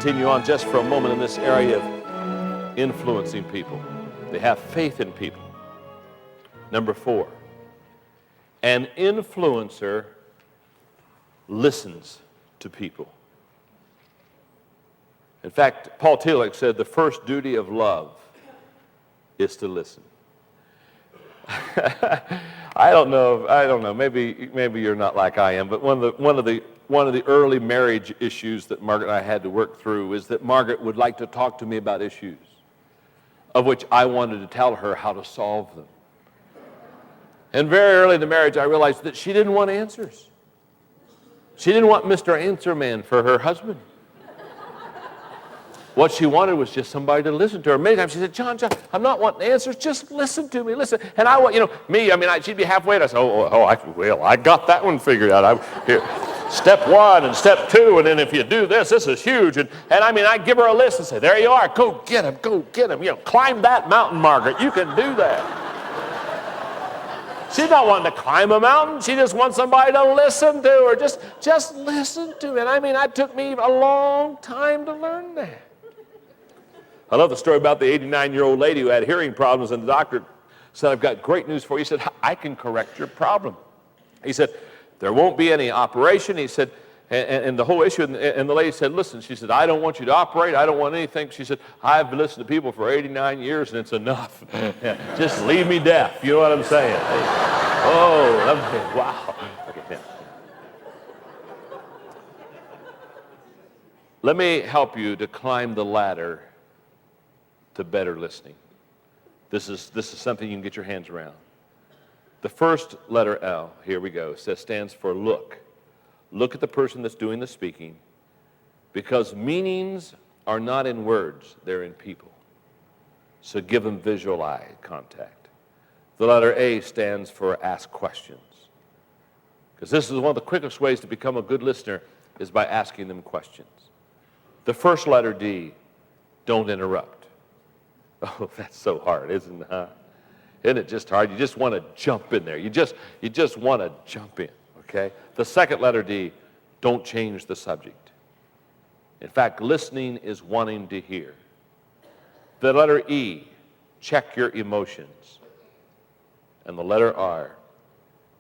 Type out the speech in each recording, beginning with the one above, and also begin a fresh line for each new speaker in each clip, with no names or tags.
continue on just for a moment in this area of influencing people. They have faith in people. Number 4, an influencer listens to people. In fact, Paul Tillich said the first duty of love is to listen. I don't know. Maybe you're not like I am, but one of the early marriage issues that Margaret and I had to work through is that Margaret would like to talk to me about issues of which I wanted to tell her how to solve them. And very early in the marriage, I realized that she didn't want answers. She didn't want Mr. Answer Man for her husband. What she wanted was just somebody to listen to her. Many times she said, John, I'm not wanting answers. Just listen to me, listen. And I want, she'd be halfway. And I said, I got that one figured out. Here, step 1 and step 2, and then if you do this is huge. And I'd give her a list and say, there you are. Go get him. Climb that mountain, Margaret. You can do that. She's not wanting to climb a mountain. She just wants somebody to listen to her. Just listen to me. And it took me a long time to learn that. I love the story about the 89-year-old lady who had hearing problems, and the doctor said, I've got great news for you. He said, I can correct your problem. He said, there won't be any operation. He said, and the whole issue, and the lady said, listen, she said, I don't want you to operate. I don't want anything. She said, I've listened to people for 89 years, and it's enough. Just leave me deaf. You know what I'm saying? Wow. Okay, now. Let me help you to climb the ladder to better listening. This is something you can get your hands around. The first letter L, here we go, stands for look. Look at the person that's doing the speaking, because meanings are not in words, they're in people. So give them visual eye contact. The letter A stands for ask questions, because this is one of the quickest ways to become a good listener is by asking them questions. The first letter D, don't interrupt. Oh, that's so hard, isn't it? Huh? Isn't it just hard? You just want to jump in there. You just want to jump in, okay? The second letter D, don't change the subject. In fact, listening is wanting to hear. The letter E, check your emotions. And the letter R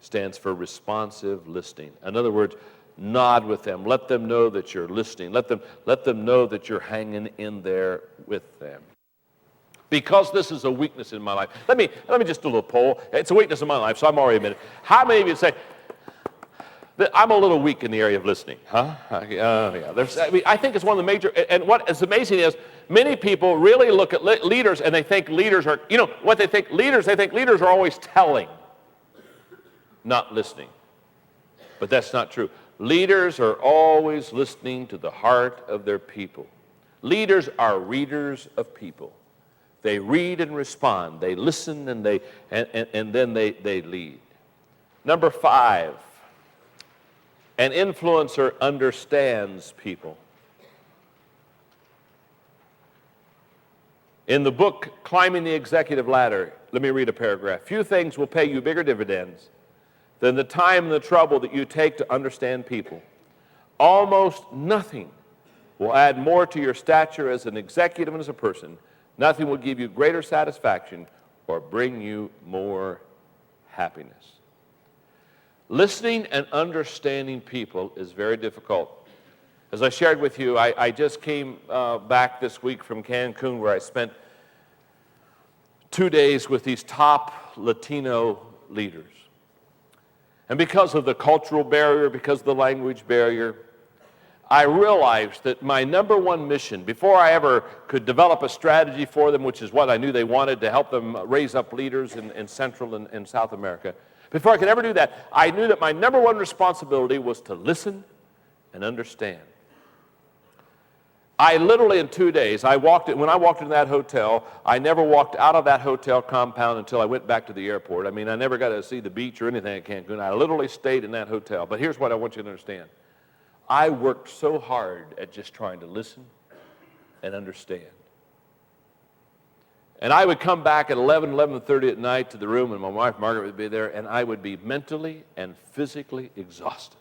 stands for responsive listening. In other words, nod with them. Let them know that you're listening. Let them know that you're hanging in there with them. Because this is a weakness in my life. Let me just do a little poll. It's a weakness in my life, so I'm already admitting. How many of you say, that I'm a little weak in the area of listening? Huh? Yeah. I think it's one of the major, and what is amazing is many people really look at leaders and they think leaders are, what they think leaders are always telling, not listening. But that's not true. Leaders are always listening to the heart of their people. Leaders are readers of people. They read and respond. They listen and then they lead. Number 5, an influencer understands people. In the book, Climbing the Executive Ladder, let me read a paragraph. Few things will pay you bigger dividends than the time and the trouble that you take to understand people. Almost nothing will add more to your stature as an executive and as a person. Nothing will give you greater satisfaction or bring you more happiness. Listening and understanding people is very difficult. As I shared with you, I just came back this week from Cancun, where I spent 2 days with these top Latino leaders. And because of the cultural barrier, because of the language barrier, I realized that my number one mission, before I ever could develop a strategy for them, which is what I knew they wanted to help them raise up leaders in Central and South America, before I could ever do that, I knew that my number one responsibility was to listen and understand. I literally, in 2 days, when I walked into that hotel, I never walked out of that hotel compound until I went back to the airport. I never got to see the beach or anything at Cancun. I literally stayed in that hotel. But here's what I want you to understand. I worked so hard at just trying to listen and understand. And I would come back at 11:30 at night to the room, and my wife Margaret would be there, and I would be mentally and physically exhausted.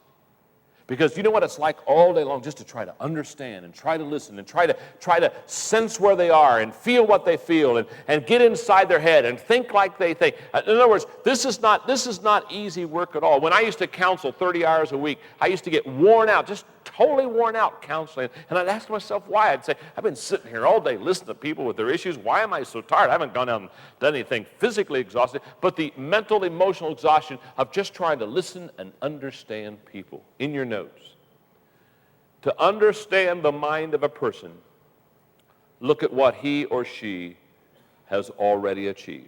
Because you know what it's like all day long just to try to understand and try to listen and try to sense where they are and feel what they feel and get inside their head and think like they think. In other words, this is not easy work at all. When I used to counsel 30 hours a week, I used to get worn out, just totally worn out counseling. And I'd ask myself why. I'd say, I've been sitting here all day listening to people with their issues. Why am I so tired? I haven't gone out and done anything physically exhausted, but the mental, emotional exhaustion of just trying to listen and understand people. In your notes. To understand the mind of a person, look at what he or she has already achieved.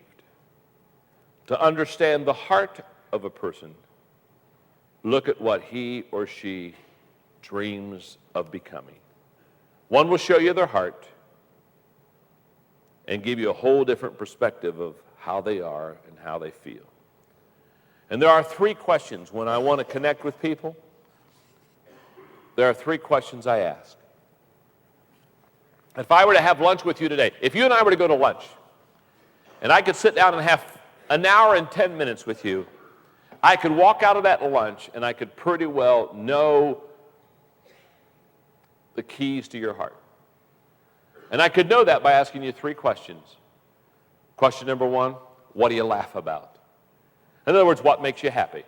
To understand the heart of a person, look at what he or she dreams of becoming. One will show you their heart and give you a whole different perspective of how they are and how they feel. And there are three questions when I want to connect with people. There are three questions I ask. If I were to have lunch with you today, if you and I were to go to lunch, and I could sit down and have an hour and 10 minutes with you, I could walk out of that lunch and I could pretty well know the keys to your heart. And I could know that by asking you three questions. Question number one, what do you laugh about? In other words, what makes you happy?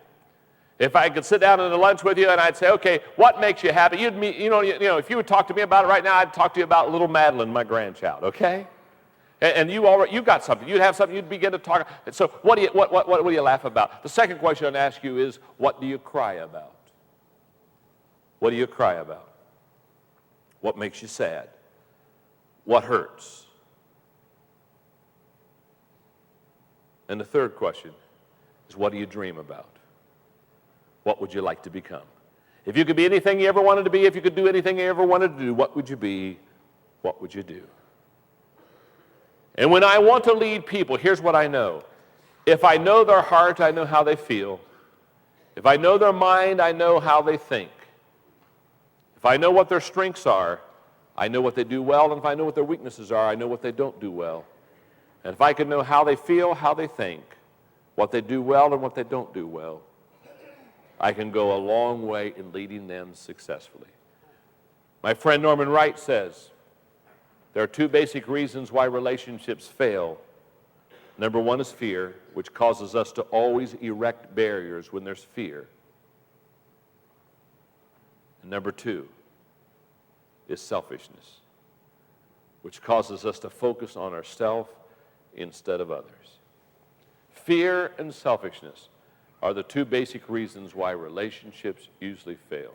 If I could sit down at a lunch with you and I'd say, okay, what makes you happy? You'd meet, you know, if you would talk to me about it right now, I'd talk to you about little Madeline, my grandchild, okay? And you've got something. You'd have something. You'd begin to talk. So what do you laugh about? The second question I'd ask you is, what do you cry about? What do you cry about? What makes you sad? What hurts? And the third question is, what do you dream about? What would you like to become? If you could be anything you ever wanted to be, if you could do anything you ever wanted to do, what would you be? What would you do? And when I want to lead people, here's what I know. If I know their heart, I know how they feel. If I know their mind, I know how they think. If I know what their strengths are, I know what they do well. And if I know what their weaknesses are, I know what they don't do well. And if I can know how they feel, how they think, what they do well and what they don't do well, I can go a long way in leading them successfully. My friend Norman Wright says, there are two basic reasons why relationships fail. Number one is fear, which causes us to always erect barriers when there's fear. And number two is selfishness, which causes us to focus on ourselves instead of others. Fear and selfishness are the two basic reasons why relationships usually fail.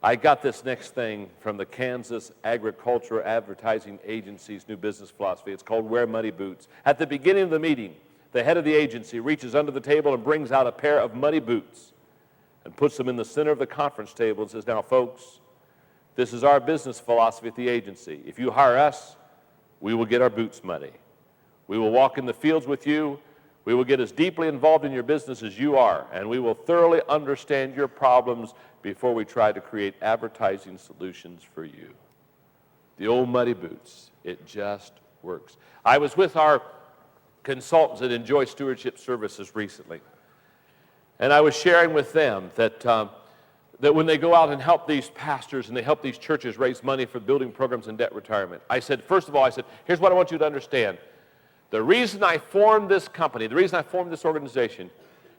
I got this next thing from the Kansas Agricultural Advertising Agency's new business philosophy. It's called Wear Muddy Boots. At the beginning of the meeting, the head of the agency reaches under the table and brings out a pair of muddy boots and puts them in the center of the conference table and says, now, folks, this is our business philosophy at the agency. If you hire us, we will get our boots muddy. We will walk in the fields with you. We will get as deeply involved in your business as you are, and we will thoroughly understand your problems before we try to create advertising solutions for you. The old muddy boots, it just works. I was with our consultants at Enjoy Stewardship Services recently, and I was sharing with them that when they go out and help these pastors and they help these churches raise money for building programs and debt retirement, I said, first of all, here's what I want you to understand. The reason I formed this company, the reason I formed this organization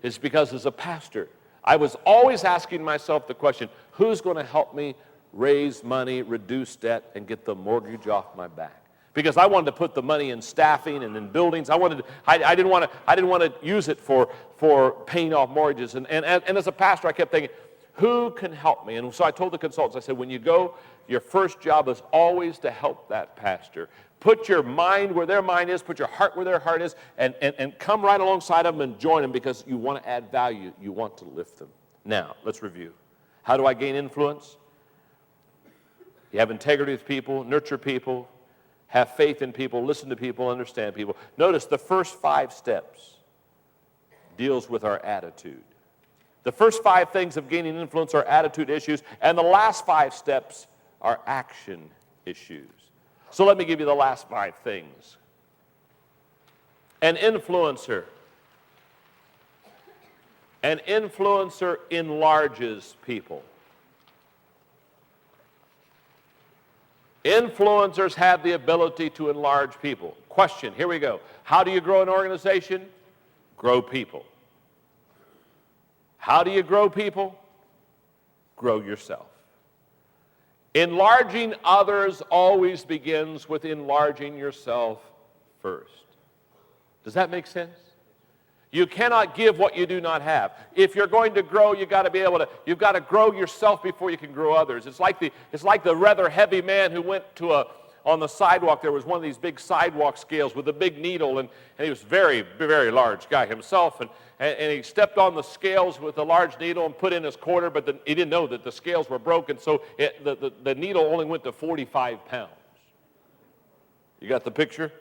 is because as a pastor, I was always asking myself the question, who's going to help me raise money, reduce debt, and get the mortgage off my back? Because I wanted to put the money in staffing and in buildings. I didn't want to use it for paying off mortgages. And as a pastor, I kept thinking, who can help me? And so I told the consultants, I said, when you go, your first job is always to help that pastor. Put your mind where their mind is, put your heart where their heart is, and come right alongside them and join them because you want to add value. You want to lift them. Now, let's review. How do I gain influence? You have integrity with people, nurture people, have faith in people, listen to people, understand people. Notice the first 5 steps deals with our attitude. The first 5 things of gaining influence are attitude issues, and the last 5 steps are action issues. So let me give you the last 5 things. An influencer enlarges people. Influencers have the ability to enlarge people. Question, here we go. How do you grow an organization? Grow people. How do you grow people? Grow yourself. Enlarging others always begins with enlarging yourself first. Does that make sense? You cannot give what you do not have. If you're going to grow, you've got to grow yourself before you can grow others. It's like the rather heavy man who went on the sidewalk. There was one of these big sidewalk scales with a big needle, and he was a very, very large guy himself, and he stepped on the scales with a large needle and put in his quarter, but he didn't know that the scales were broken, so the needle only went to 45 pounds. You got the picture?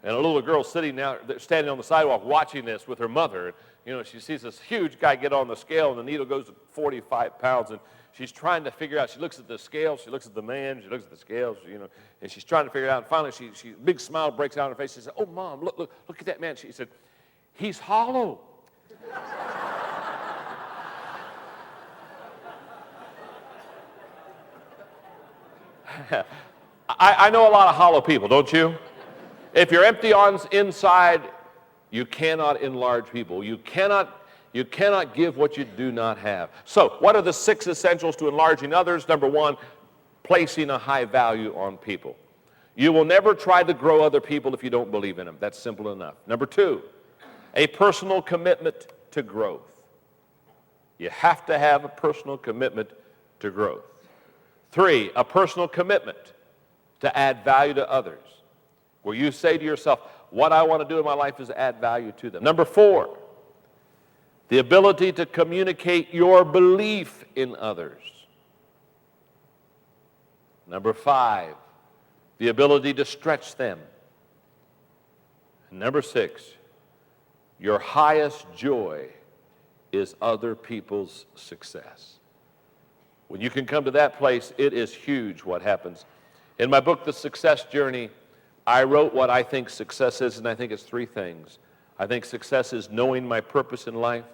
And a little girl standing on the sidewalk watching this with her mother. You know, she sees this huge guy get on the scale, and the needle goes to 45 pounds, and she's trying to figure out. She looks at the scale, she looks at the man, she looks at the scales, and she's trying to figure it out. And finally, she big smile breaks out on her face. She says, "Oh, Mom, look at that man." She said, "He's hollow." I know a lot of hollow people, don't you? If you're empty on inside, you cannot enlarge people. You cannot give what you do not have. So, what are the 6 essentials to enlarging others? Number 1, placing a high value on people. You will never try to grow other people if you don't believe in them. That's simple enough. Number 2, a personal commitment to growth. You have to have a personal commitment to growth. 3, a personal commitment to add value to others, where you say to yourself, what I want to do in my life is add value to them. Number 4, the ability to communicate your belief in others. Number 5, the ability to stretch them. And number 6, your highest joy is other people's success. When you can come to that place, it is huge what happens. In my book, The Success Journey, I wrote what I think success is, and I think it's 3 things. I think success is knowing my purpose in life.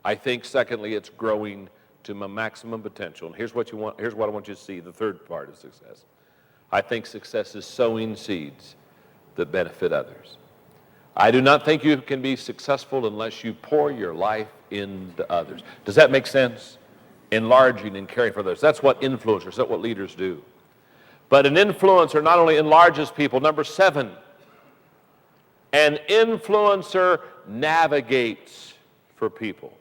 I think, secondly, it's growing to my maximum potential. And here's what I want you to see, the third part of success. I think success is sowing seeds that benefit others. I do not think you can be successful unless you pour your life into others. Does that make sense? Enlarging and caring for others. That's what influencers, that's what leaders do. But an influencer not only enlarges people, number 7, an influencer navigates for people.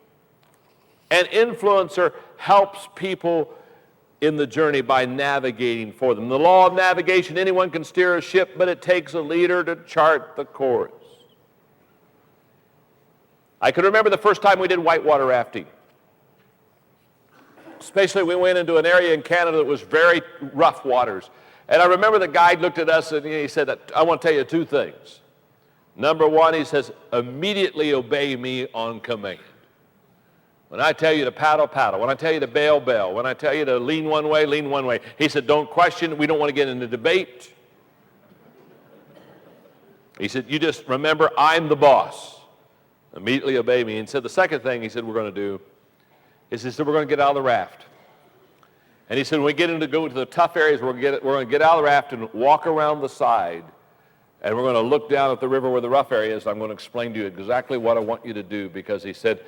An influencer helps people in the journey by navigating for them. The law of navigation, anyone can steer a ship, but it takes a leader to chart the course. I can remember the first time we did whitewater rafting. Especially we went into an area in Canada that was very rough waters. And I remember the guide looked at us and he said, I want to tell you 2 things. Number 1, he says, immediately obey me on command. When I tell you to paddle, paddle. When I tell you to bail, bail. When I tell you to lean one way, lean one way. He said, don't question. We don't want to get into debate. He said, you just remember, I'm the boss. Immediately obey me. And said the second thing he said we're going to do is he said we're going to get out of the raft. And he said when we go to the tough areas, we're going to get out of the raft and walk around the side. And we're going to look down at the river where the rough area is. I'm going to explain to you exactly what I want you to do, because he said,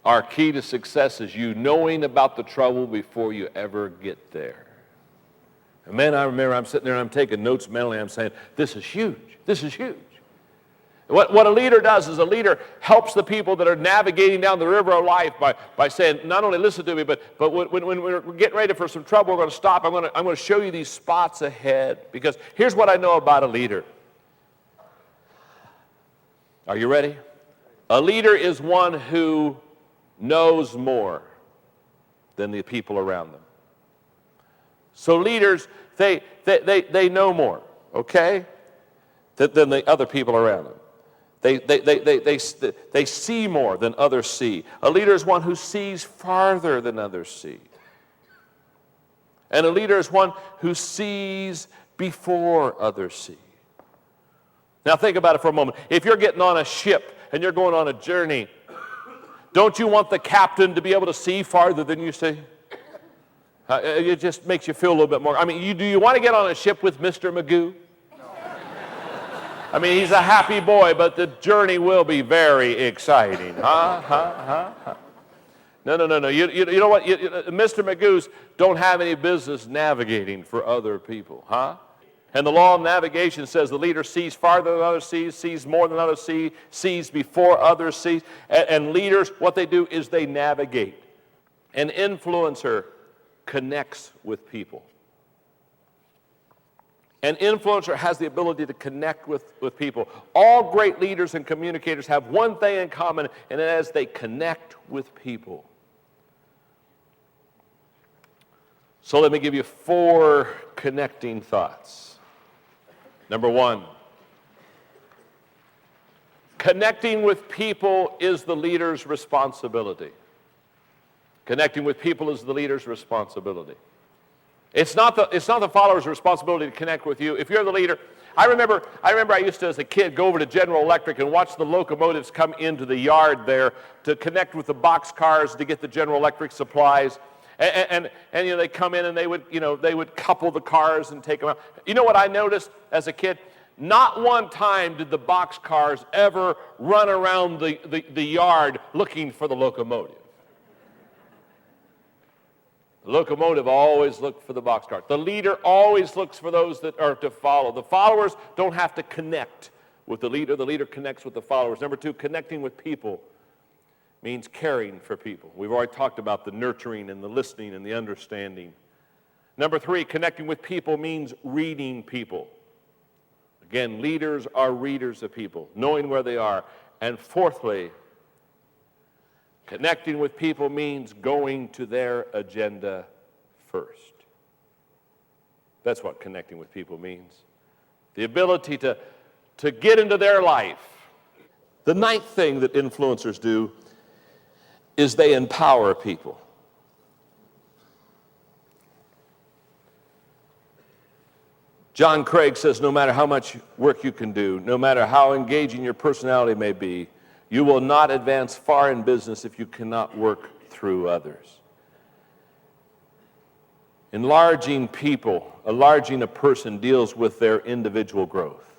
our key to success is you knowing about the trouble before you ever get there. And man, I remember I'm sitting there and I'm taking notes mentally. I'm saying, this is huge. This is huge. What a leader does is a leader helps the people that are navigating down the river of life by saying, not only listen to me, but when we're getting ready for some trouble, we're going to stop. I'm going to show you these spots ahead. Because here's what I know about a leader. Are you ready? A leader is one who knows more than the people around them. So leaders, they know more, okay, than the other people around them. They see more than others see. A leader is one who sees farther than others see. And a leader is one who sees before others see. Now think about it for a moment. If you're getting on a ship and you're going on a journey, don't you want the captain to be able to see farther than you see? It just makes you feel a little bit more. I mean, do you want to get on a ship with Mr. Magoo? I mean, he's a happy boy, but the journey will be very exciting. No. You know what? Mr. Magoos don't have any business navigating for other people, And the law of navigation says the leader sees farther than others sees more than others sees before others see. And leaders, what they do is they navigate. An influencer connects with people. An influencer has the ability to connect with people. All great leaders and communicators have one thing in common, and that is they connect with people. So let me give you 4 connecting thoughts. Number 1, connecting with people is the leader's responsibility. Connecting with people is the leader's responsibility. It's not the follower's responsibility to connect with you. If you're the leader, I remember I used to, as a kid, go over to General Electric and watch the locomotives come into the yard there to connect with the box cars to get the General Electric supplies. And they come in and they would couple the cars and take them out. You know what I noticed as a kid? Not one time did the box cars ever run around the yard looking for the locomotive. The locomotive always looked for the boxcar. The leader always looks for those that are to follow. The followers don't have to connect with the leader. The leader connects with the followers. Number 2, connecting with people means caring for people. We've already talked about the nurturing and the listening and the understanding. Number 3, connecting with people means reading people. Again, leaders are readers of people, knowing where they are. And fourthly, connecting with people means going to their agenda first. That's what connecting with people means. The ability to get into their life. The 9th thing that influencers do is they empower people. John Craig says, no matter how much work you can do, no matter how engaging your personality may be, you will not advance far in business if you cannot work through others. Enlarging people, enlarging a person deals with their individual growth.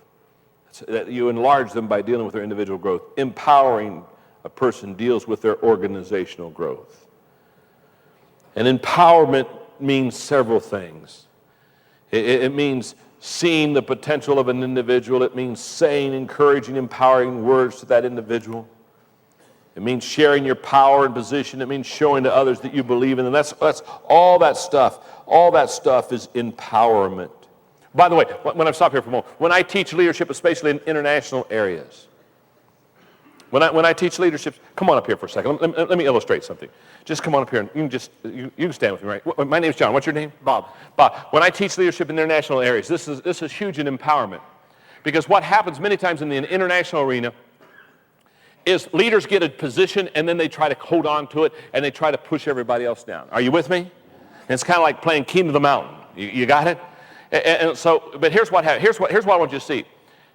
You enlarge them by dealing with their individual growth. Empowering a person deals with their organizational growth. And empowerment means several things. It means seeing the potential of an individual. It means saying encouraging, empowering words to that individual. It means sharing your power and position. It means showing to others that you believe in them. That's all that stuff. All that stuff is empowerment. By the way, when I stop here for a moment, when I teach leadership, especially in international areas, when I teach leadership, come on up here for a second. Let me illustrate something. Just come on up here and you can stand with me, right? My name's John. What's your name? Bob. Bob. When I teach leadership in international areas, this is huge in empowerment. Because what happens many times in the international arena is leaders get a position and then they try to hold on to it and they try to push everybody else down. Are you with me? And it's kind of like playing King of the Mountain. You got it? And so, but here's what happens. Here's what I want you to see.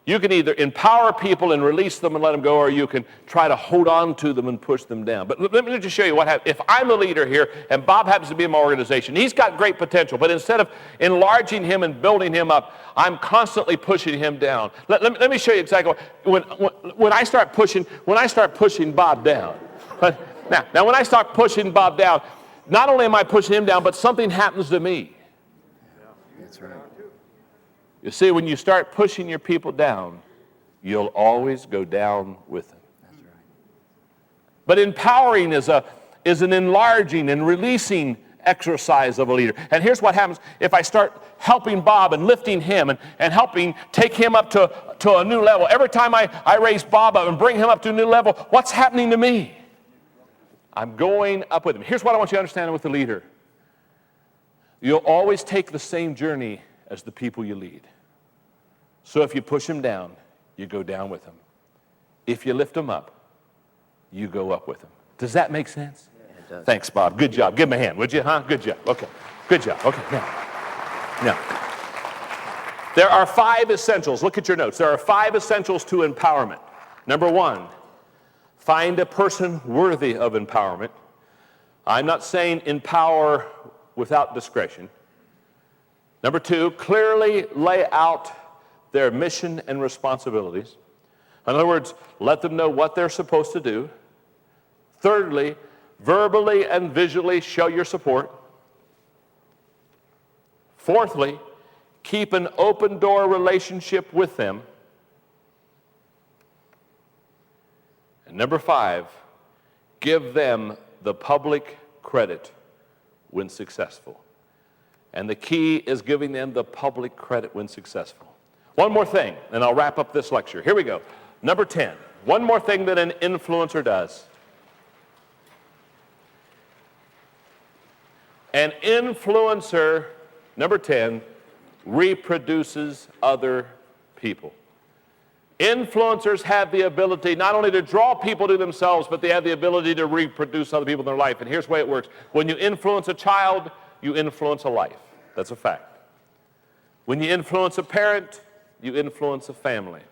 You can either empower people and release them and let them go, or you can try to hold on to them and push them down. But let me just show you what happens. If I'm the leader here, and Bob happens to be in my organization, he's got great potential, but instead of enlarging him and building him up, I'm constantly pushing him down. Let me show you exactly when I start pushing Bob down. Now when I start pushing Bob down, not only am I pushing him down, but something happens to me.
That's right.
You see, when you start pushing your people down, you'll always go down with them.
That's right.
But empowering is an enlarging and releasing exercise of a leader. And here's what happens if I start helping Bob and lifting him and helping take him up to a new level. Every time I raise Bob up and bring him up to a new level, what's happening to me? I'm going up with him. Here's what I want you to understand with the leader. You'll always take the same journey as the people you lead. So if you push them down, you go down with them. If you lift them up, you go up with them. Does that make sense?
Yeah, it does.
Thanks, Bob. Good job. Give him a hand, would you? Good job. Okay. Good job. Okay. Now, there are 5 essentials. Look at your notes. There are 5 essentials to empowerment. Number 1, find a person worthy of empowerment. I'm not saying empower without discretion. Number 2, clearly lay out their mission and responsibilities. In other words, let them know what they're supposed to do. Thirdly, verbally and visually show your support. Fourthly, keep an open door relationship with them. And number 5, give them the public credit when successful. And the key is giving them the public credit when successful. One more thing, and I'll wrap up this lecture. Here we go. Number 10, one more thing that an influencer does. An influencer, number 10, reproduces other people. Influencers have the ability not only to draw people to themselves, but they have the ability to reproduce other people in their life. And here's the way it works. When you influence a child, you influence a life. That's a fact. When you influence a parent, you influence a family.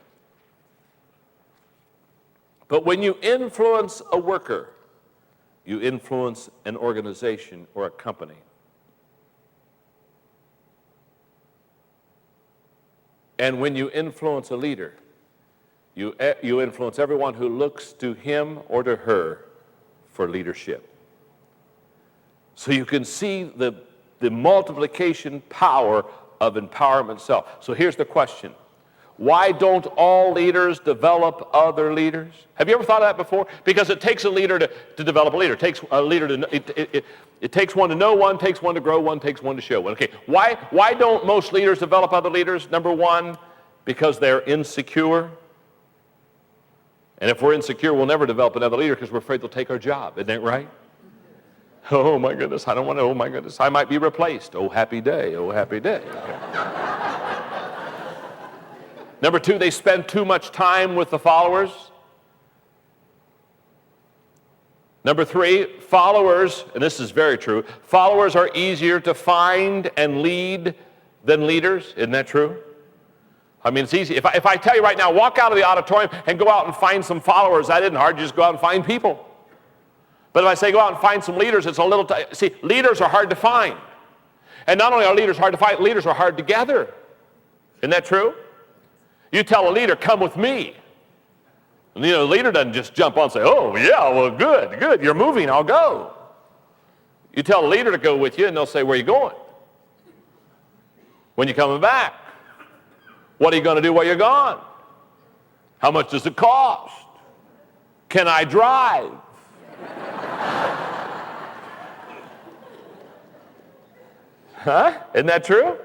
But when you influence a worker, you influence an organization or a company. And when you influence a leader, you influence everyone who looks to him or to her for leadership. So you can see the multiplication power of empowerment itself. So here's the question. Why don't all leaders develop other leaders? Have you ever thought of that before? Because it takes a leader to develop a leader. It takes a leader to it takes one to know one, takes one to grow one, takes one to show one. Okay, why don't most leaders develop other leaders? Number 1, because they're insecure. And if we're insecure, we'll never develop another leader because we're afraid they'll take our job. Isn't that right? Oh my goodness, I don't want to, oh my goodness, I might be replaced. Oh happy day, oh happy day. Okay. Number 2, they spend too much time with the followers. Number 3, followers, and this is very true, followers are easier to find and lead than leaders. Isn't that true? I mean, it's easy. If I tell you right now, walk out of the auditorium and go out and find some followers, that isn't hard. You just go out and find people. But if I say go out and find some leaders, it's a little, see, leaders are hard to find. And not only are leaders hard to find, leaders are hard to gather. Isn't that true? You tell a leader, come with me. And the leader doesn't just jump on and say, oh, yeah, well, good, you're moving, I'll go. You tell a leader to go with you, and they'll say, where are you going? When you coming back? What are you going to do while you're gone? How much does it cost? Can I drive? Huh? Isn't that true?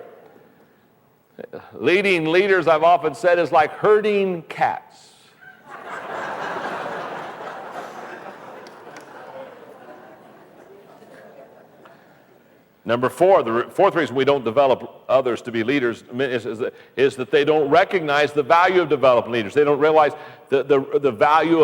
Leading leaders, I've often said, is like herding cats. Number 4, the fourth reason we don't develop others to be leaders is that they don't recognize the value of developing leaders. They don't realize the value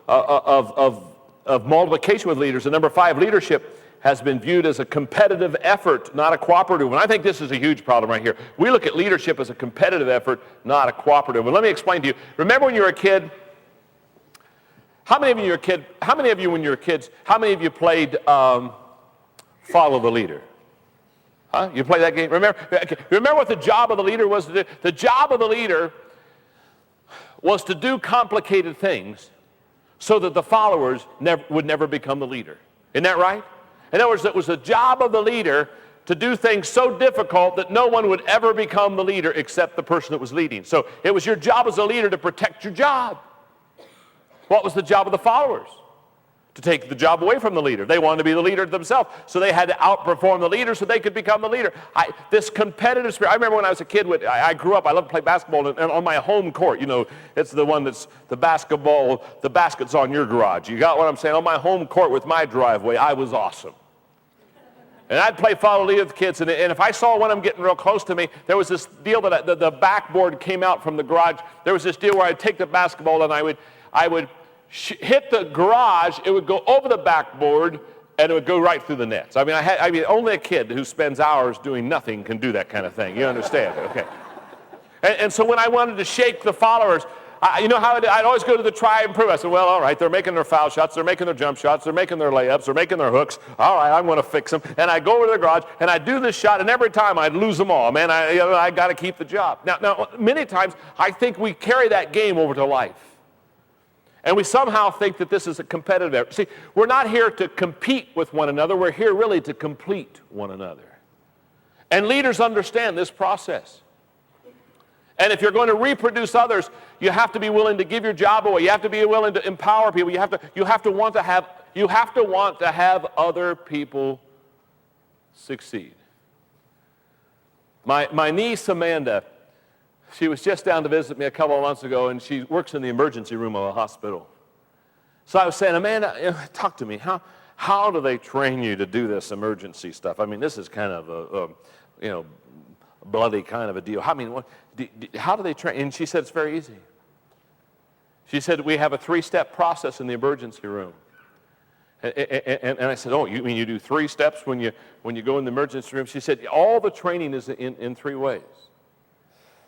of multiplication with leaders. And number 5, leadership has been viewed as a competitive effort, not a cooperative one. I think this is a huge problem right here. We look at leadership as a competitive effort, not a cooperative one. Let me explain to you. Remember when you were a kid? How many of you when you were kids, how many of you played Follow the Leader? Huh? You play that game? Remember what the job of the leader was to do? The job of the leader was to do complicated things so that the followers would never become the leader. Isn't that right? In other words, it was the job of the leader to do things so difficult that no one would ever become the leader except the person that was leading. So it was your job as a leader to protect your job. What was the job of the followers? To take the job away from the leader. They wanted to be the leader themselves, so they had to outperform the leader so they could become the leader. This competitive spirit, I remember when I was a kid, I grew up, I loved to play basketball, and on my home court, it's the one that's the basketball, the basket's on your garage. You got what I'm saying? On my home court with my driveway, I was awesome. And I'd play follow lead with the kids, and if I saw one of them getting real close to me, there was this deal that the backboard came out from the garage. There was this deal where I'd take the basketball and I would hit the garage, it would go over the backboard, and it would go right through the nets. I mean, only a kid who spends hours doing nothing can do that kind of thing. You understand? Okay. And so when I wanted to shake the followers, you know how I'd always go to the try and prove. I said, well, all right, they're making their foul shots, they're making their jump shots, they're making their layups, they're making their hooks. All right, I'm going to fix them. And I'd go over to the garage, and I'd do this shot, and every time I'd lose them all. Man, I got to keep the job. Now, many times, I think we carry that game over to life. And we somehow think that this is a competitive effort. See, we're not here to compete with one another. We're here really to complete one another. And leaders understand this process. And if you're going to reproduce others, you have to be willing to give your job away. You have to be willing to empower people. You have to want to have other people succeed. My niece Amanda, she was just down to visit me a couple of months ago, and she works in the emergency room of a hospital. So I was saying, Amanda, talk to me. How do they train you to do this emergency stuff? I mean, this is kind of a bloody kind of a deal. I mean, how do they train? And she said, it's very easy. She said, we have a 3-step process in the emergency room. And I said, oh, you mean you do 3 steps when you go in the emergency room? She said, all the training is in 3 ways.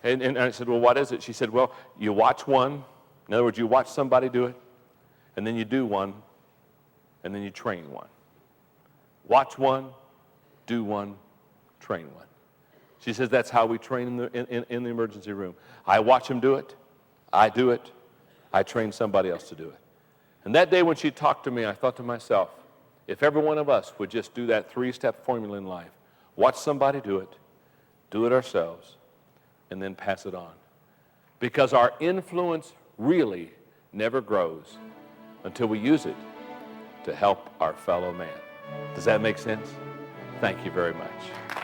And I said, well, what is it? She said, well, you watch one. In other words, you watch somebody do it, and then you do one, and then you train one. Watch one, do one, train one. She says that's how we train in the emergency room. I watch them do it, I do it, I train somebody else to do it. And that day when she talked to me, I thought to myself, if every one of us would just do that 3-step formula in life, watch somebody do it ourselves, and then pass it on. Because our influence really never grows until we use it to help our fellow man. Does that make sense? Thank you very much.